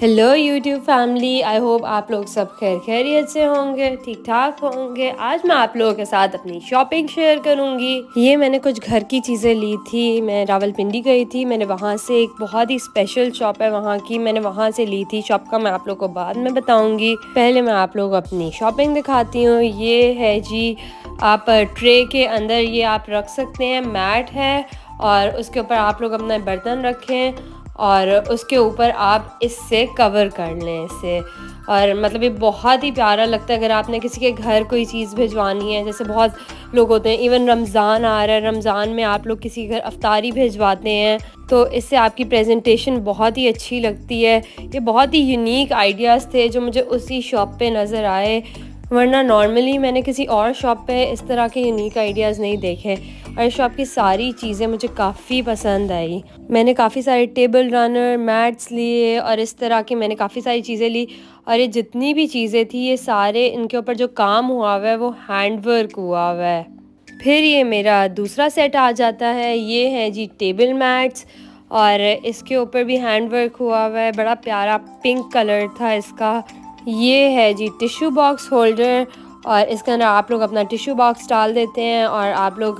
Hello YouTube family, I hope आप लोग सब खैर खैरियत से होंगे, ठीक ठाक होंगे। आज मैं आप लोगों के साथ अपनी शॉपिंग शेयर करूंगी। ये मैंने कुछ घर की चीज़ें ली थी। मैं रावलपिंडी गई थी, मैंने वहाँ से एक बहुत ही स्पेशल शॉप है वहाँ की, मैंने वहाँ से ली थी। शॉप का मैं आप लोगों को बाद में बताऊंगी। पहले मैं आप लोग अपनी शॉपिंग दिखाती हूँ। ये है जी, आप ट्रे के अंदर ये आप रख सकते हैं, मैट है और उसके ऊपर आप लोग अपना बर्तन रखें और उसके ऊपर आप इससे कवर कर लें इससे। और मतलब ये बहुत ही प्यारा लगता है अगर आपने किसी के घर कोई चीज़ भिजवानी है। जैसे बहुत लोग होते हैं, इवन रमज़ान आ रहा है, रमज़ान में आप लोग किसी घर अफ्तारी भिजवाते हैं तो इससे आपकी प्रेजेंटेशन बहुत ही अच्छी लगती है। ये बहुत ही यूनिक आइडियाज़ थे जो मुझे उसी शॉप पे नज़र आए, वरना नॉर्मली मैंने किसी और शॉप पे इस तरह के यूनिक आइडियाज़ नहीं देखे। और इस शॉप की सारी चीज़ें मुझे काफ़ी पसंद आई। मैंने काफ़ी सारे टेबल रनर, मैट्स लिए और इस तरह की मैंने काफ़ी सारी चीज़ें ली। और ये जितनी भी चीज़ें थी ये सारे इनके ऊपर जो काम हुआ हुआ है वो हैंड वर्क हुआ हुआ है। फिर ये मेरा दूसरा सेट आ जाता है। ये है जी टेबल मैट्स और इसके ऊपर भी हैंड वर्क हुआ हुआ है। बड़ा प्यारा पिंक कलर था इसका। ये है जी टिश्यू बॉक्स होल्डर और इसके अंदर आप लोग अपना टिश्यू बॉक्स डाल देते हैं और आप लोग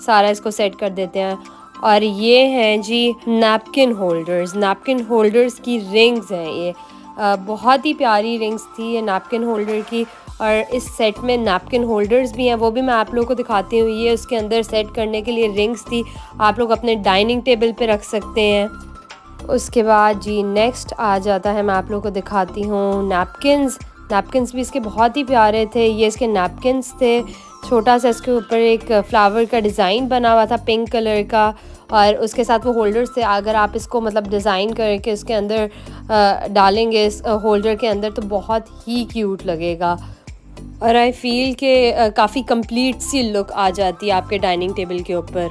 सारा इसको सेट कर देते हैं। और ये हैं जी नैपकिन होल्डर्स। नैपकिन होल्डर्स की रिंग्स हैं ये। बहुत ही प्यारी रिंग्स थी ये नैपकिन होल्डर की। और इस सेट में नैपकिन होल्डर्स भी हैं, वो भी मैं आप लोगों को दिखाती हूँ। ये उसके अंदर सेट करने के लिए रिंग्स थी, आप लोग अपने डाइनिंग टेबल पे रख सकते हैं। उसके बाद जी नेक्स्ट आ जाता है, मैं आप लोगों को दिखाती हूँ नैपकिन्स। नैपकिन्स भी इसके बहुत ही प्यारे थे। ये इसके नैपकिन्स थे, छोटा सा इसके ऊपर एक फ्लावर का डिज़ाइन बना हुआ था पिंक कलर का और उसके साथ वो होल्डर्स थे। अगर आप इसको मतलब डिज़ाइन करके उसके अंदर डालेंगे इस होल्डर के अंदर तो बहुत ही क्यूट लगेगा और आई फील के काफ़ी कंप्लीट सी लुक आ जाती है आपके डाइनिंग टेबल के ऊपर।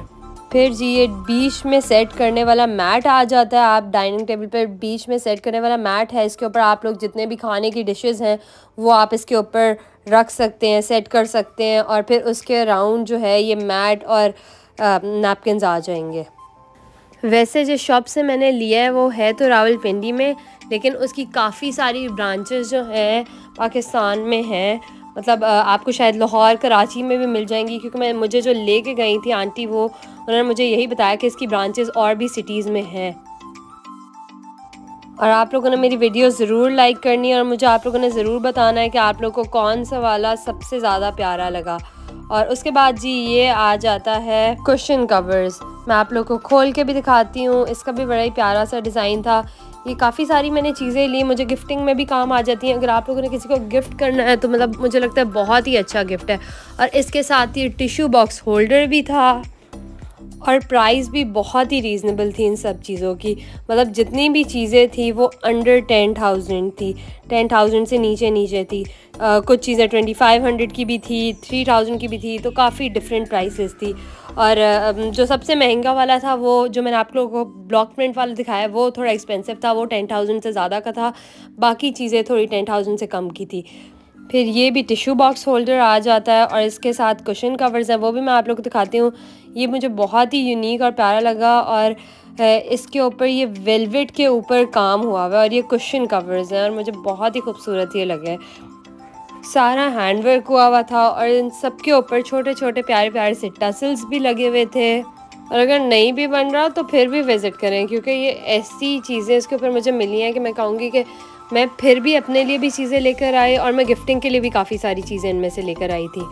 फिर जी ये बीच में सेट करने वाला मैट आ जाता है। आप डाइनिंग टेबल पर बीच में सेट करने वाला मैट है, इसके ऊपर आप लोग जितने भी खाने की डिशेस हैं वो आप इसके ऊपर रख सकते हैं, सेट कर सकते हैं और फिर उसके अराउंड जो है ये मैट और नैपकिन्स आ जाएंगे। वैसे जिस शॉप से मैंने लिया है वो है तो रावलपिंडी में, लेकिन उसकी काफ़ी सारी ब्रांचेस जो हैं पाकिस्तान में हैं। मतलब आपको शायद लाहौर, कराची में भी मिल जाएंगी, क्योंकि मुझे जो लेके गई थी आंटी वो उन्होंने मुझे यही बताया कि इसकी ब्रांचेस और भी सिटीज़ में हैं। और आप लोगों ने मेरी वीडियो ज़रूर लाइक करनी है और मुझे आप लोगों ने ज़रूर बताना है कि आप लोगों को कौन सा वाला सबसे ज़्यादा प्यारा लगा। और उसके बाद जी ये आ जाता है कुशन कवर्स। मैं आप लोगों को खोल के भी दिखाती हूँ। इसका भी बड़ा ही प्यारा सा डिज़ाइन था। ये काफ़ी सारी मैंने चीज़ें ली, मुझे गिफ्टिंग में भी काम आ जाती हैं। अगर आप लोगों ने किसी को गिफ्ट करना है तो मतलब मुझे लगता है बहुत ही अच्छा गिफ्ट है। और इसके साथ ये टिश्यू बॉक्स होल्डर भी था और प्राइस भी बहुत ही रीज़नेबल थी इन सब चीज़ों की। मतलब जितनी भी चीज़ें थी वो अंडर 10,000 थी, 10,000 से नीचे नीचे थी। कुछ चीज़ें 2500 की भी थी, 3000 की भी थी, तो काफ़ी डिफरेंट प्राइसेस थी। और जो सबसे महंगा वाला था वो जो मैंने आप लोगों को ब्लॉक प्रिंट वाला दिखाया वो थोड़ा एक्सपेंसिव था, वो 10,000 से ज़्यादा का था। बाकी चीज़ें थोड़ी 10,000 से कम की थी। फिर ये भी टिश्यू बॉक्स होल्डर आ जाता है और इसके साथ कुशन कवर्स हैं, वो भी मैं आप लोग को दिखाती हूँ। ये मुझे बहुत ही यूनिक और प्यारा लगा और इसके ऊपर ये वेलवेट के ऊपर काम हुआ हुआ है और ये कुशन कवर्स हैं और मुझे बहुत ही खूबसूरत ये लगे। सारा हैंड वर्क हुआ हुआ था और इन सब के ऊपर छोटे छोटे प्यारे प्यारे से टसल्स भी लगे हुए थे। और अगर नहीं भी बन रहा तो फिर भी विज़िट करें, क्योंकि ये ऐसी चीज़ें इसके ऊपर मुझे मिली हैं कि मैं कहूँगी कि मैं फिर भी अपने लिए भी चीज़ें लेकर आई और मैं गिफ्टिंग के लिए भी काफ़ी सारी चीज़ें इनमें से लेकर आई थी।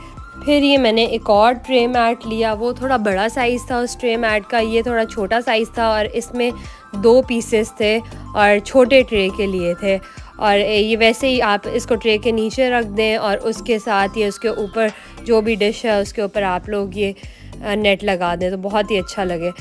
फिर ये मैंने एक और ट्रे मैट लिया, वो थोड़ा बड़ा साइज़ था उस ट्रे मैट का, ये थोड़ा छोटा साइज़ था और इसमें 2 पीसेस थे और छोटे ट्रे के लिए थे। और ये वैसे ही आप इसको ट्रे के नीचे रख दें और उसके साथ ये उसके ऊपर जो भी डिश है उसके ऊपर आप लोग ये नेट लगा दें तो बहुत ही अच्छा लगे।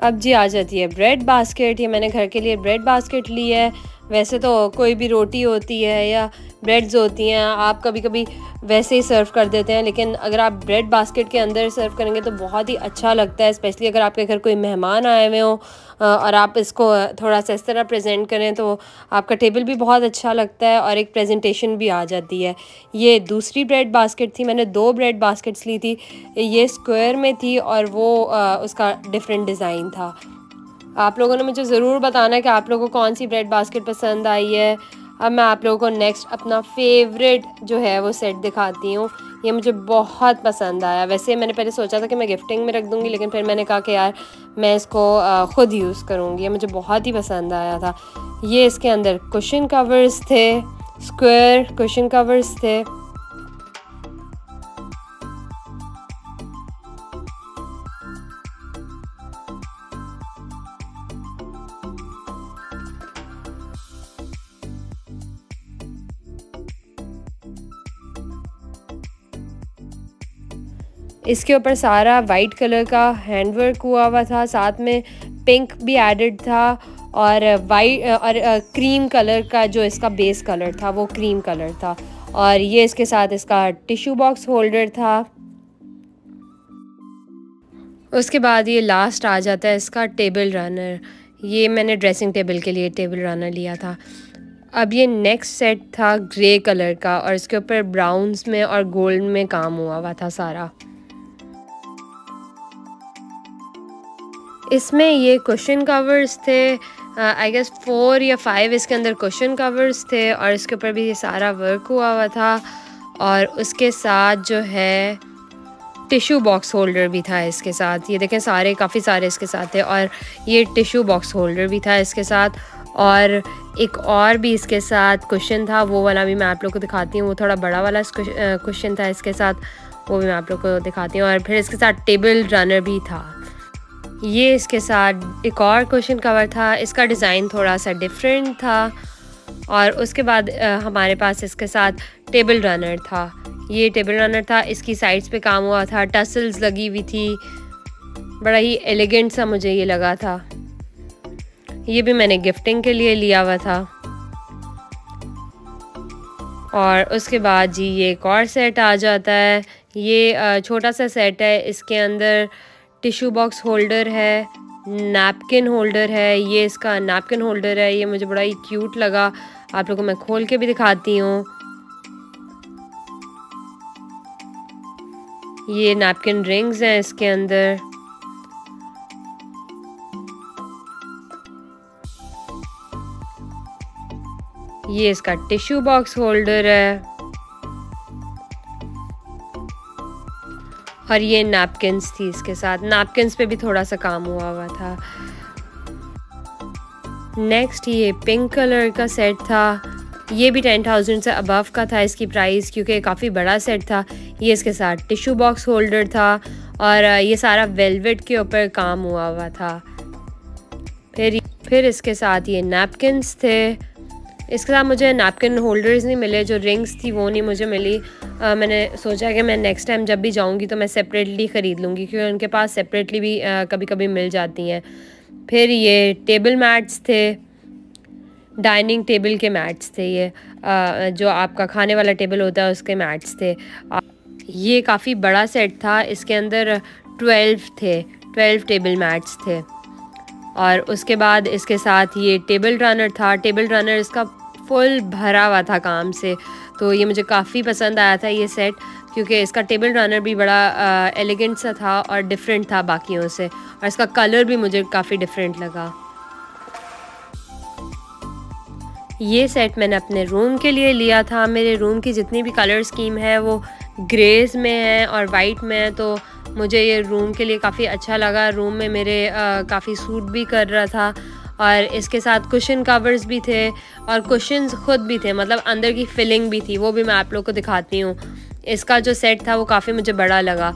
अब जी आ जाती है ब्रेड बास्केट। ये मैंने घर के लिए ब्रेड बास्केट ली है। वैसे तो कोई भी रोटी होती है या ब्रेड्स होती हैं आप कभी कभी वैसे ही सर्व कर देते हैं, लेकिन अगर आप ब्रेड बास्केट के अंदर सर्व करेंगे तो बहुत ही अच्छा लगता है, स्पेशली अगर आपके घर कोई मेहमान आए हुए हों और आप इसको थोड़ा सा इस तरह प्रेजेंट करें तो आपका टेबल भी बहुत अच्छा लगता है और एक प्रेजेंटेशन भी आ जाती है। ये दूसरी ब्रेड बास्केट थी, मैंने 2 ब्रेड बास्केट्स ली थी। ये स्क्वायर में थी और वो उसका डिफरेंट डिज़ाइन था। आप लोगों ने मुझे ज़रूर बताना है कि आप लोगों को कौन सी ब्रेड बास्केट पसंद आई है। अब मैं आप लोगों को नेक्स्ट अपना फेवरेट जो है वो सेट दिखाती हूँ। ये मुझे बहुत पसंद आया। वैसे मैंने पहले सोचा था कि मैं गिफ्टिंग में रख दूँगी, लेकिन फिर मैंने कहा कि यार मैं इसको ख़ुद यूज़ करूँगी। ये मुझे बहुत ही पसंद आया था। ये इसके अंदर कुशन कवर्स थे, स्क्वायर कुशन कवर्स थे। इसके ऊपर सारा वाइट कलर का हैंडवर्क हुआ था, साथ में पिंक भी एडेड था और वाइट और क्रीम कलर का जो इसका बेस कलर था वो क्रीम कलर था। और ये इसके साथ इसका टिश्यू बॉक्स होल्डर था। उसके बाद ये लास्ट आ जाता है इसका टेबल रनर। ये मैंने ड्रेसिंग टेबल के लिए टेबल रनर लिया था। अब ये नेक्स्ट सेट था ग्रे कलर का और इसके ऊपर ब्राउन्स में और गोल्ड में काम हुआ था सारा। इसमें ये कुशन कवर्स थे, आई गेस 4 या 5 इसके अंदर कुशन कवर्स थे और इसके ऊपर भी ये सारा वर्क हुआ था। और उसके साथ जो है टिश्यू बॉक्स होल्डर भी था इसके साथ। ये देखें सारे काफ़ी सारे इसके साथ थे और ये टिश्यू बॉक्स होल्डर भी था इसके साथ। और एक और भी इसके साथ कुशन था, वो वाला भी मैं आप लोग को दिखाती हूँ। वो थोड़ा बड़ा वाला कुशन था इसके साथ, वो भी मैं आप लोग को दिखाती हूँ। और फिर इसके साथ टेबल रनर भी था। ये इसके साथ एक और कुशन कवर था, इसका डिज़ाइन थोड़ा सा डिफरेंट था। और उसके बाद हमारे पास इसके साथ टेबल रनर था। ये टेबल रनर था, इसकी साइड्स पे काम हुआ था, टसल्स लगी हुई थी, बड़ा ही एलिगेंट सा मुझे ये लगा था। ये भी मैंने गिफ्टिंग के लिए लिया हुआ था। और उसके बाद जी ये एक और सेट आ जाता है। ये छोटा सा सेट है, इसके अंदर टिश्यू बॉक्स होल्डर है, नैपकिन होल्डर है। ये इसका नैपकिन होल्डर है, ये मुझे बड़ा ही क्यूट लगा। आप लोगों को मैं खोल के भी दिखाती हूँ। ये नैपकिन रिंग्स हैं इसके अंदर। ये इसका टिश्यू बॉक्स होल्डर है और ये नैपकिन्स थी इसके साथ। नैपकिन्स पे भी थोड़ा सा काम हुआ था। नेक्स्ट ये पिंक कलर का सेट था। ये भी 10,000 से अबव का था इसकी प्राइस, क्योंकि काफ़ी बड़ा सेट था। ये इसके साथ टिश्यू बॉक्स होल्डर था और ये सारा वेलवेट के ऊपर काम हुआ था। फिर इसके साथ ये नैपकिन्स थे। इसके साथ मुझे नैपकिन होल्डर्स नहीं मिले, जो रिंग्स थी वो नहीं मुझे मिली। मैंने सोचा कि मैं नेक्स्ट टाइम जब भी जाऊंगी तो मैं सेपरेटली ख़रीद लूँगी, क्योंकि उनके पास सेपरेटली भी कभी कभी मिल जाती हैं। फिर ये टेबल मैट्स थे, डाइनिंग टेबल के मैट्स थे। ये जो आपका खाने वाला टेबल होता है उसके मैट्स थे। ये काफ़ी बड़ा सेट था, इसके अंदर 12 टेबल मैट्स थे। और उसके बाद इसके साथ ये टेबल रनर था। टेबल रनर इसका फुल भरा हुआ था काम से, तो ये मुझे काफ़ी पसंद आया था ये सेट, क्योंकि इसका टेबल रनर भी बड़ा एलिगेंट सा था और डिफरेंट था बाकियों से, और इसका कलर भी मुझे काफ़ी डिफरेंट लगा। ये सेट मैंने अपने रूम के लिए लिया था। मेरे रूम की जितनी भी कलर स्कीम है वो ग्रेज में है और वाइट में है, तो मुझे ये रूम के लिए काफ़ी अच्छा लगा। रूम में मेरे काफ़ी सूट भी कर रहा था। और इसके साथ कुशन कवर्स भी थे और कुशन्स खुद भी थे, मतलब अंदर की फिलिंग भी थी, वो भी मैं आप लोग को दिखाती हूँ। इसका जो सेट था वो काफ़ी मुझे बड़ा लगा।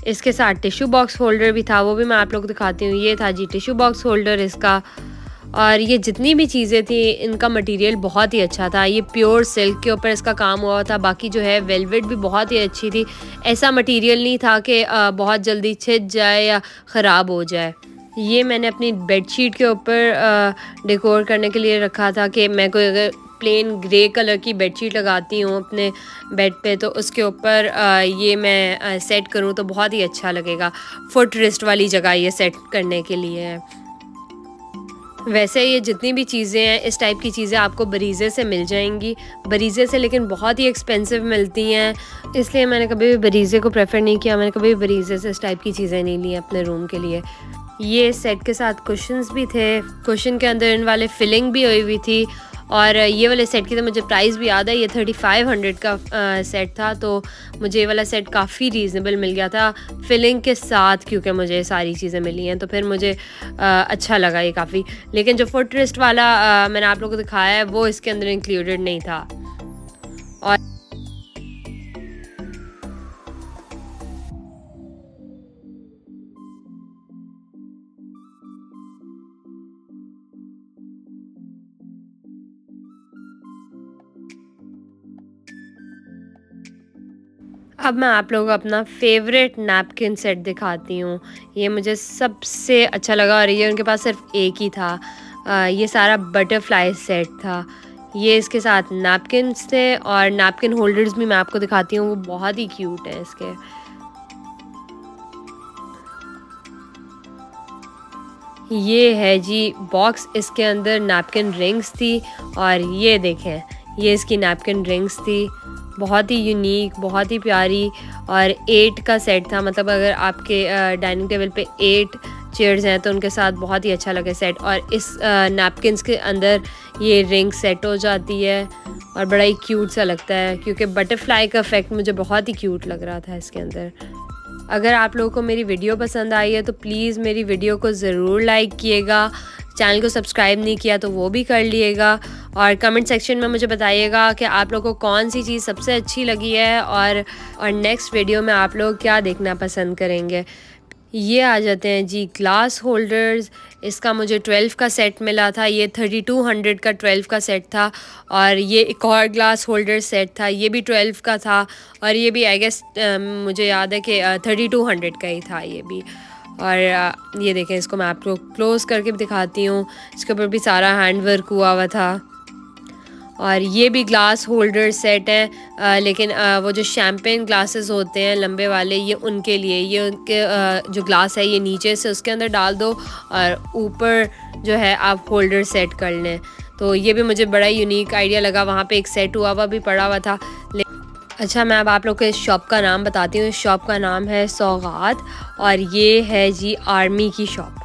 इसके साथ टिश्यू बॉक्स होल्डर भी था, वो भी मैं आप लोग को दिखाती हूँ। ये था जी टिश्यू बॉक्स होल्डर इसका। और ये जितनी भी चीज़ें थी इनका मटेरियल बहुत ही अच्छा था। ये प्योर सिल्क के ऊपर इसका काम हुआ था। बाकी जो है वेलवेट भी बहुत ही अच्छी थी। ऐसा मटेरियल नहीं था कि बहुत जल्दी छिद जाए या ख़राब हो जाए। ये मैंने अपनी बेडशीट के ऊपर डेकोर करने के लिए रखा था कि मैं कोई अगर प्लेन ग्रे कलर की बेडशीट लगाती हूँ अपने बेड पे, तो उसके ऊपर ये मैं सेट करूँ तो बहुत ही अच्छा लगेगा। फुट रेस्ट वाली जगह ये सेट करने के लिए है। वैसे ये जितनी भी चीज़ें हैं, इस टाइप की चीज़ें आपको बरीज़े से मिल जाएंगी। बरीज़े से लेकिन बहुत ही एक्सपेंसिव मिलती हैं, इसलिए मैंने कभी भी बरीज़े को प्रेफर नहीं किया। मैंने कभी भी बरीज़े से इस टाइप की चीज़ें नहीं ली अपने रूम के लिए। ये सेट के साथ कुशन्स भी थे, कुशन के अंदर इन वाले फिलिंग भी हुई हुई थी। और ये वाले सेट की तो मुझे प्राइस भी याद है, ये 3500 का सेट था। तो मुझे ये वाला सेट काफ़ी रीज़नेबल मिल गया था फिलिंग के साथ, क्योंकि मुझे सारी चीज़ें मिली हैं, तो फिर मुझे अच्छा लगा ये काफ़ी। लेकिन जो फुट रेस्ट वाला मैंने आप लोगों को दिखाया है वो इसके अंदर इंक्लूडेड नहीं था। और अब मैं आप लोगों को अपना फेवरेट नैपकिन सेट दिखाती हूँ। ये मुझे सबसे अच्छा लगा और ये उनके पास सिर्फ एक ही था। ये सारा बटरफ्लाई सेट था। ये इसके साथ नैपकिन्स थे और नैपकिन होल्डर्स भी मैं आपको दिखाती हूँ, वो बहुत ही क्यूट है इसके। ये है जी बॉक्स, इसके अंदर नैपकिन रिंग्स थी और ये देखें, ये इसकी नैपकिन रिंग्स थी, बहुत ही यूनिक, बहुत ही प्यारी। और 8 का सेट था, मतलब अगर आपके डाइनिंग टेबल पे 8 चेयर्स हैं तो उनके साथ बहुत ही अच्छा लगे सेट। और इस नैपकिन्स के अंदर ये रिंग सेट हो जाती है और बड़ा ही क्यूट सा लगता है, क्योंकि बटरफ्लाई का इफेक्ट मुझे बहुत ही क्यूट लग रहा था इसके अंदर। अगर आप लोगों को मेरी वीडियो पसंद आई है तो प्लीज़ मेरी वीडियो को ज़रूर लाइक कीजिएगा, चैनल को सब्सक्राइब नहीं किया तो वो भी कर लिएगा, और कमेंट सेक्शन में मुझे बताइएगा कि आप लोगों को कौन सी चीज़ सबसे अच्छी लगी है और नेक्स्ट वीडियो में आप लोग क्या देखना पसंद करेंगे। ये आ जाते हैं जी ग्लास होल्डर्स। इसका मुझे 12 का सेट मिला था, ये 3200 का 12 का सेट था। और ये एक और ग्लास होल्डर सेट था, ये भी 12 का था और ये भी आई गेस मुझे याद है कि 3200 का ही था ये भी। और ये देखें, इसको मैं आपको क्लोज़ करके भी दिखाती हूँ, इसके ऊपर भी सारा हैंड वर्क हुआ हुआ था। और ये भी ग्लास होल्डर सेट है, लेकिन वो जो शैम्पेन ग्लासेस होते हैं लंबे वाले, ये उनके लिए, ये उनके जो ग्लास है ये नीचे से उसके अंदर डाल दो और ऊपर जो है आप होल्डर सेट कर लें। तो ये भी मुझे बड़ा यूनिक आइडिया लगा, वहाँ पे एक सेट हुआ भी पड़ा हुआ था। अच्छा, मैं अब आप लोग को इस शॉप का नाम बताती हूँ। इस शॉप का नाम है सौगात और ये है जी आर्मी की शॉप।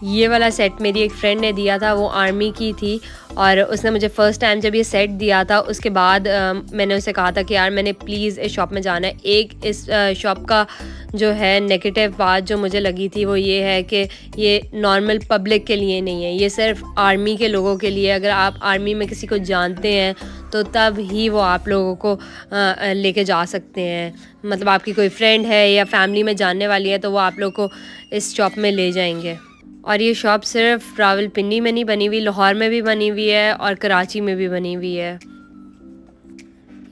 ये वाला सेट मेरी एक फ्रेंड ने दिया था, वो आर्मी की थी और उसने मुझे फ़र्स्ट टाइम जब ये सेट दिया था उसके बाद मैंने उसे कहा था कि यार मैंने प्लीज़ इस शॉप में जाना है। एक इस शॉप का जो है नेगेटिव बात जो मुझे लगी थी वो ये है कि ये नॉर्मल पब्लिक के लिए नहीं है, ये सिर्फ आर्मी के लोगों के लिए। अगर आप आर्मी में किसी को जानते हैं तो तब ही वो आप लोगों को लेके जा सकते हैं, मतलब आपकी कोई फ्रेंड है या फैमिली में जानने वाली है तो वो आप लोग को इस शॉप में ले जाएंगे। और ये शॉप सिर्फ रावलपिंडी में नहीं बनी हुई, लाहौर में भी बनी हुई है और कराची में भी बनी हुई है।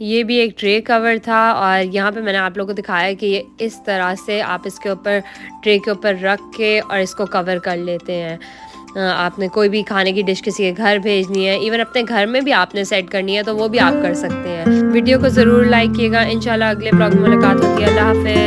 ये भी एक ट्रे कवर था और यहाँ पे मैंने आप लोगों को दिखाया कि ये इस तरह से आप इसके ऊपर ट्रे के ऊपर रख के और इसको कवर कर लेते हैं। आपने कोई भी खाने की डिश किसी के घर भेजनी है, इवन अपने घर में भी आपने सेट करनी है तो वो भी आप कर सकते हैं। वीडियो को ज़रूर लाइक कीजिएगा। इंशाल्लाह अगले ब्लॉग में मुलाकात होती है। अल्लाह हाफ़िज़।